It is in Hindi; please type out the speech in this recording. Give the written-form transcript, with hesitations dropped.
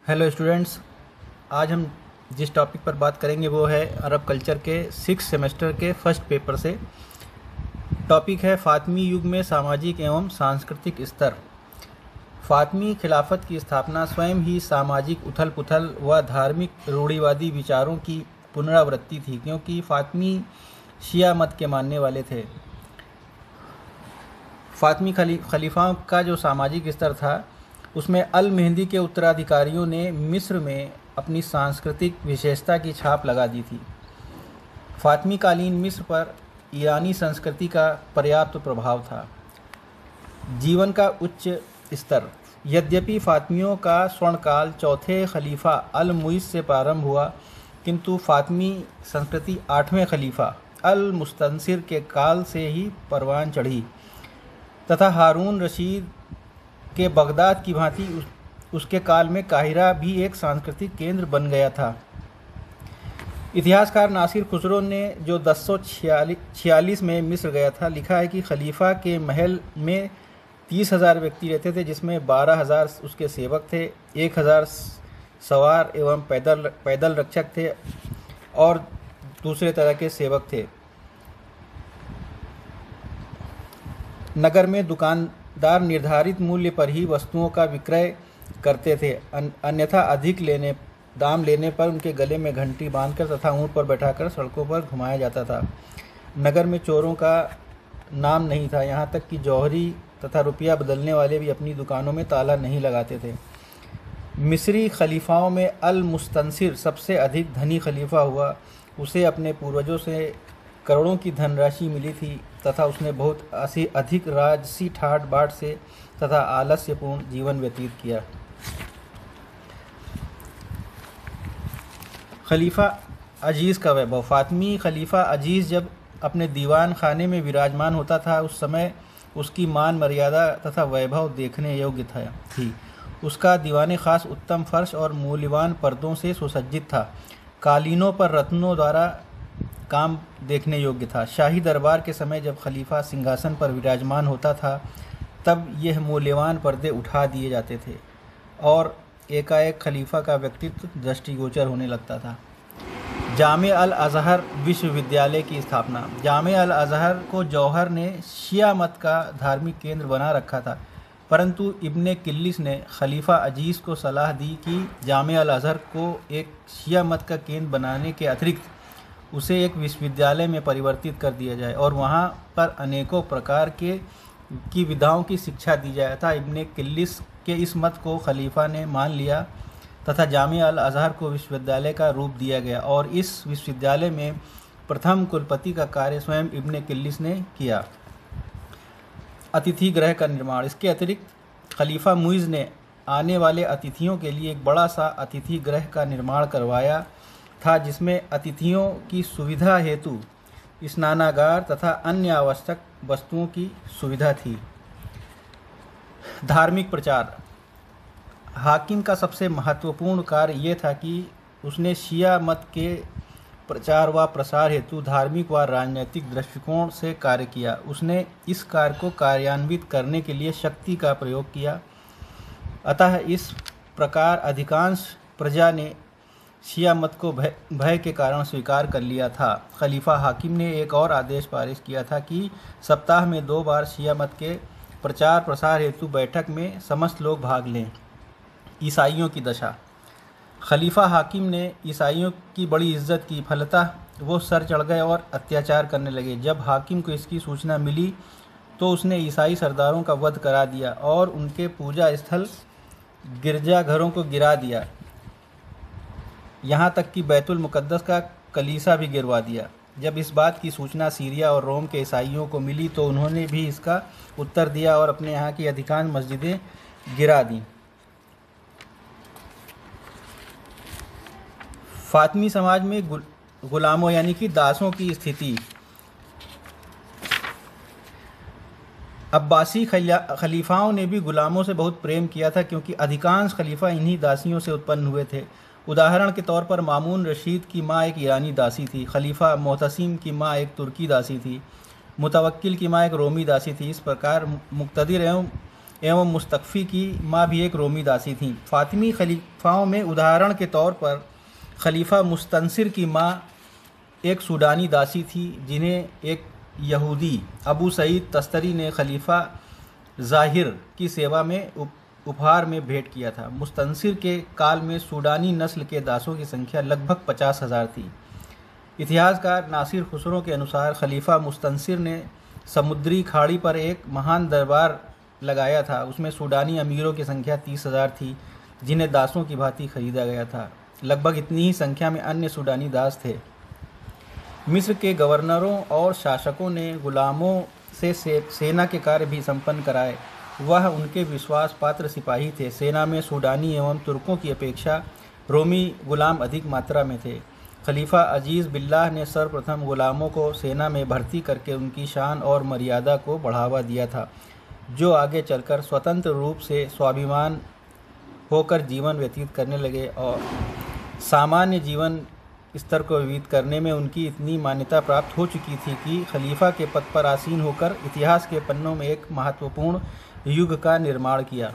हेलो स्टूडेंट्स, आज हम जिस टॉपिक पर बात करेंगे वो है अरब कल्चर के 6 सेमेस्टर के फर्स्ट पेपर से। टॉपिक है फातमी युग में सामाजिक एवं सांस्कृतिक स्तर। फातमी खिलाफत की स्थापना स्वयं ही सामाजिक उथल पुथल व धार्मिक रूढ़िवादी विचारों की पुनरावृत्ति थी, क्योंकि फातमी शिया मत के मानने वाले थे। फातमी खलीफाओं का जो सामाजिक स्तर था उसमें अल मेहंदी के उत्तराधिकारियों ने मिस्र में अपनी सांस्कृतिक विशेषता की छाप लगा दी थी। फातमी कालीन मिस्र पर ईरानी संस्कृति का पर्याप्त प्रभाव था। जीवन का उच्च स्तर। यद्यपि फातमियों का स्वर्णकाल चौथे खलीफा अल मुइज़ से प्रारंभ हुआ, किंतु फातमी संस्कृति 8वें खलीफा अल मुस्तनसिर के काल से ही परवान चढ़ी तथा हारून रशीद के बगदाद की भांति उसके काल में काहिरा भी एक सांस्कृतिक केंद्र बन गया था। इतिहासकार नासिर खुसरो ने, जो 1046 में मिस्र गया था, लिखा है कि खलीफा के महल में 30,000 व्यक्ति रहते थे, जिसमें 12,000 उसके सेवक थे, 1,000 सवार एवं पैदल रक्षक थे और दूसरे तरह के सेवक थे। नगर में दुकानदार निर्धारित मूल्य पर ही वस्तुओं का विक्रय करते थे, अन्यथा अधिक दाम लेने पर उनके गले में घंटी बांधकर तथा ऊंट पर बैठाकर सड़कों पर घुमाया जाता था। नगर में चोरों का नाम नहीं था, यहाँ तक कि जौहरी तथा रुपया बदलने वाले भी अपनी दुकानों में ताला नहीं लगाते थे। मिस्री खलीफाओं में अल मुस्तनसिर सबसे अधिक धनी खलीफा हुआ। उसे अपने पूर्वजों से करोड़ों की धनराशि मिली थी तथा उसने बहुत अधिक राजसी ठाट बाट से तथा आलस्यपूर्ण जीवन व्यतीत किया। खलीफा अजीज़ का वैभव। फातमी खलीफा अजीज़ जब अपने दीवान खाने में विराजमान होता था, उस समय उसकी मान मर्यादा तथा वैभव देखने योग्य थी। उसका दीवान खास उत्तम फर्श और मूल्यवान पर्दों से सुसज्जित था। कालीनों पर रत्नों द्वारा काम देखने योग्य था। शाही दरबार के समय जब खलीफा सिंहासन पर विराजमान होता था, तब यह मूल्यवान पर्दे उठा दिए जाते थे और एकाएक खलीफा का व्यक्तित्व दृष्टिगोचर होने लगता था। जामे अल अज़हर विश्वविद्यालय की स्थापना। जामे अल अज़हर को जौहर ने शिया मत का धार्मिक केंद्र बना रखा था, परंतु इब्ने किल्लिस ने खलीफा अजीज़ को सलाह दी कि जामे अल अज़हर को एक शिया मत का केंद्र बनाने के अतिरिक्त उसे एक विश्वविद्यालय में परिवर्तित कर दिया जाए और वहाँ पर अनेकों प्रकार की विधाओं की शिक्षा दी जाए था। इब्ने किल्लिस के इस मत को खलीफा ने मान लिया तथा जामिया अल अज़हर को विश्वविद्यालय का रूप दिया गया और इस विश्वविद्यालय में प्रथम कुलपति का कार्य स्वयं इब्ने किल्लिस ने किया। अतिथि गृह का निर्माण। इसके अतिरिक्त खलीफा मुइज़ ने आने वाले अतिथियों के लिए एक बड़ा सा अतिथि गृह का निर्माण करवाया था, जिसमें अतिथियों की सुविधा हेतु स्नानागार तथा अन्य आवश्यक वस्तुओं की सुविधा थी। धार्मिक प्रचार। हाकिम का सबसे महत्वपूर्ण कार्य ये था कि उसने शिया मत के प्रचार व प्रसार हेतु धार्मिक व राजनैतिक दृष्टिकोण से कार्य किया। उसने इस कार्य को कार्यान्वित करने के लिए शक्ति का प्रयोग किया, अतः इस प्रकार अधिकांश प्रजा ने शिया मत को भय के कारण स्वीकार कर लिया था। खलीफा हाकिम ने एक और आदेश पारित किया था कि सप्ताह में 2 बार शिया मत के प्रचार प्रसार हेतु बैठक में समस्त लोग भाग लें। ईसाइयों की दशा। खलीफा हाकिम ने ईसाइयों की बड़ी इज्जत की, फलतः वो सर चढ़ गए और अत्याचार करने लगे। जब हाकिम को इसकी सूचना मिली तो उसने ईसाई सरदारों का वध करा दिया और उनके पूजा स्थल गिरजाघरों को गिरा दिया, यहाँ तक कि बैतुल मुक़द्दस का कलीसा भी गिरवा दिया। जब इस बात की सूचना सीरिया और रोम के ईसाइयों को मिली तो उन्होंने भी इसका उत्तर दिया और अपने यहाँ की अधिकांश मस्जिदें गिरा दी। फातमी समाज में गुलामों यानी कि दासों की स्थिति। अब्बासी खलीफाओं ने भी गुलामों से बहुत प्रेम किया था, क्योंकि अधिकांश खलीफा इन्हीं दासियों से उत्पन्न हुए थे। उदाहरण के तौर पर मामून रशीद की माँ एक ईरानी दासी थी, खलीफा मोहतसिम की माँ एक तुर्की दासी थी, मुतवक्किल की माँ एक रोमी दासी थी। इस प्रकार मुक्तदिर एवं एवं मुस्तकफ़ी की माँ भी एक रोमी दासी थीं। फ़ातिमी खलीफाओं में उदाहरण के तौर पर खलीफा मुस्तनसिर की माँ एक सूडानी दासी थी, जिन्हें एक यहूदी अबू सईद तस्तरी ने खलीफा ज़ाहिर की सेवा में उपहार में भेंट किया था। मुस्तनसिर के काल में सूडानी नस्ल के दासों की संख्या लगभग 50,000 थी। इतिहासकार नासिर खुसरो के अनुसार खलीफा मुस्तनसिर ने समुद्री खाड़ी पर एक महान दरबार लगाया था। उसमें सूडानी अमीरों की संख्या 30,000 थी, जिन्हें दासों की भांति खरीदा गया था। लगभग इतनी ही संख्या में अन्य सूडानी दास थे। मिस्र के गवर्नरों और शासकों ने गुलामों से सेना के कार्य भी संपन्न कराए। वह उनके विश्वास पात्र सिपाही थे। सेना में सूडानी एवं तुर्कों की अपेक्षा रोमी गुलाम अधिक मात्रा में थे। खलीफा अजीज़ बिल्लाह ने सर्वप्रथम गुलामों को सेना में भर्ती करके उनकी शान और मर्यादा को बढ़ावा दिया था, जो आगे चलकर स्वतंत्र रूप से स्वाभिमान होकर जीवन व्यतीत करने लगे और सामान्य जीवन स्तर को व्यतीत करने में उनकी इतनी मान्यता प्राप्त हो चुकी थी कि खलीफा के पद पर आसीन होकर इतिहास के पन्नों में एक महत्वपूर्ण युग का निर्माण किया।